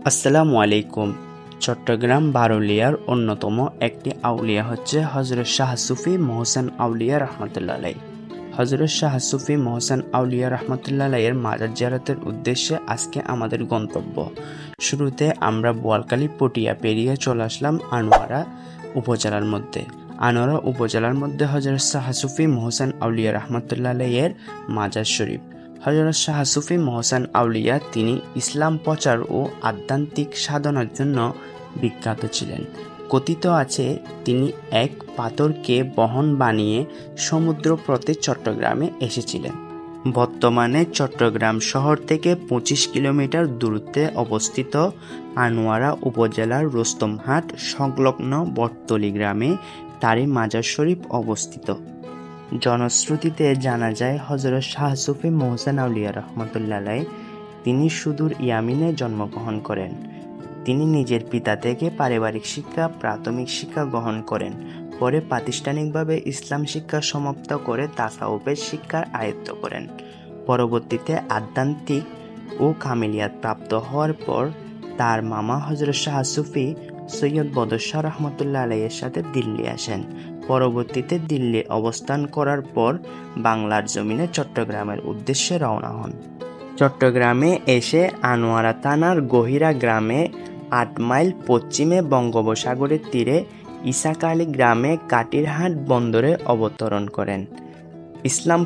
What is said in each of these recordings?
আসসালামু আলাইকুম। চট্টগ্রাম বারুলিয়ার অন্যতম একটি আউলিয়া হচ্ছে হযরত শাহ সুফি মোহসেন আউলিয়া রহমতুল্লাহ আলাইহ। হযরত শাহ সুফি মোহসেন আউলিয়া রহমতুল্লাহ আলাইহের মাজার জিয়ারতের উদ্দেশ্যে আজকে আমাদের গন্তব্য। শুরুতে আমরা বোয়ালখালী পটিয়া পেরিয়ে চলে আসলাম আনোয়ারা উপজেলার মধ্যে। আনোয়ারা উপজেলার মধ্যে হযরত শাহ সুফি মোহসেন আউলিয়া রহমতুল্লাহ আলাইহের মাজার শরীফ। হযরত শাহ সুফি মোহসেন আউলিয়া তিনি ইসলাম প্রচার ও আধ্যাত্মিক সাধনার জন্য বিখ্যাত ছিলেন। কথিত আছে তিনি এক পাথরকে বহন বানিয়ে সমুদ্রপথে চট্টগ্রামে এসেছিলেন। বর্তমানে চট্টগ্রাম শহর থেকে 25 কিলোমিটার দূরত্বে অবস্থিত আনোয়ারা উপজেলার রোস্তমহাট সংলগ্ন বটতলী গ্রামে তারই মাজার শরীফ অবস্থিত। জনশ্রুতিতে জানা যায় হযরত শাহ সুফি মোহসেন আউলিয়া রহমতুল্লাহ আলাইহ তিনি সুদূর ইয়ামিনে জন্মগ্রহণ করেন। তিনি নিজের পিতা থেকে পারিবারিক শিক্ষা, প্রাথমিক শিক্ষা গ্রহণ করেন। পরে প্রাতিষ্ঠানিকভাবে ইসলাম শিক্ষা সমাপ্ত করে তাসাউফের শিক্ষার আয়ত্ত করেন। পরবর্তীতে আধ্যাত্মিক ও কামিলিয়াত প্রাপ্ত হওয়ার পর তার মামা হযরত শাহ সুফি সৈয়দ বদর শাহ রহমতুল্লাহ আলাইহের সাথে দিল্লি আসেন। পরবর্তীতে দিল্লি অবস্থান করার পর বাংলার জমিনে চট্টগ্রামের উদ্দেশ্যে রওনা হন। চট্টগ্রামে এসে আনোয়ারা থানার গহিরা গ্রামে 8 মাইল পশ্চিমে বঙ্গোপসাগরের তীরে ইসাকালী গ্রামে কাটিরহাট বন্দরে অবতরণ করেন। ইসলাম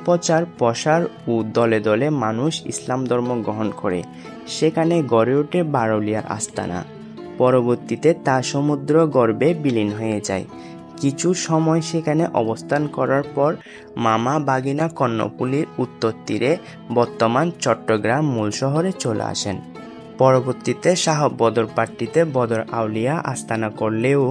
প্রসার ও দলে দলে মানুষ ইসলাম ধর্ম গ্রহণ করে। সেখানে গড়ে ওঠে বারুলিয়ার আস্তানা। পরবর্তীতে তা সমুদ্র গর্ভে বিলীন হয়ে যায়। কিছু সময় সেখানে অবস্থান করার পর মামা বাগিনা কর্ণফুলীর উত্তর তীরে বর্তমান চট্টগ্রাম মূল শহরে চলে আসেন। পরবর্তীতে শাহ বদর পাট্টিতে বদর আউলিয়া আস্তানা করলেও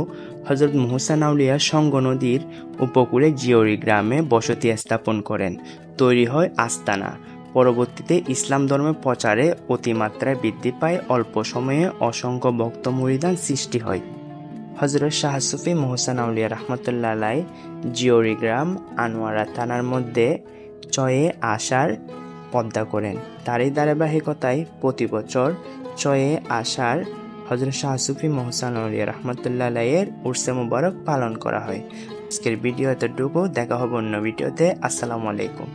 হযরত মোহসেন আউলিয়া সঙ্গ নদীর উপকূলে জিয়রি গ্রামে বসতি স্থাপন করেন। তৈরি হয় আস্তানা। পরবর্তীতে ইসলাম ধর্মের প্রচারে অতিমাত্রায় বৃদ্ধি পায়। অল্প সময়ে অসংখ্য ভক্ত মুরিদান সৃষ্টি হয়। হযরত শাহ সুফি মোহসেন আউলিয়া রহমতুল্লাহ আলাইহ জিয়রি গ্রাম আনোয়ারা থানার মধ্যে চয়ে আষাঢ় পদ্মা করেন। তারই ধারাবাহিকতায় প্রতি বছর চয়ে আষাঢ় হযরত শাহ সুফি মোহসেন আউলিয়া রহমতুল্লাহ আলাইহের উরসে মুবারক পালন করা হয়। আজকের ভিডিও এতটুকু, দেখা হবে অন্য ভিডিওতে। আসসালামু আলাইকুম।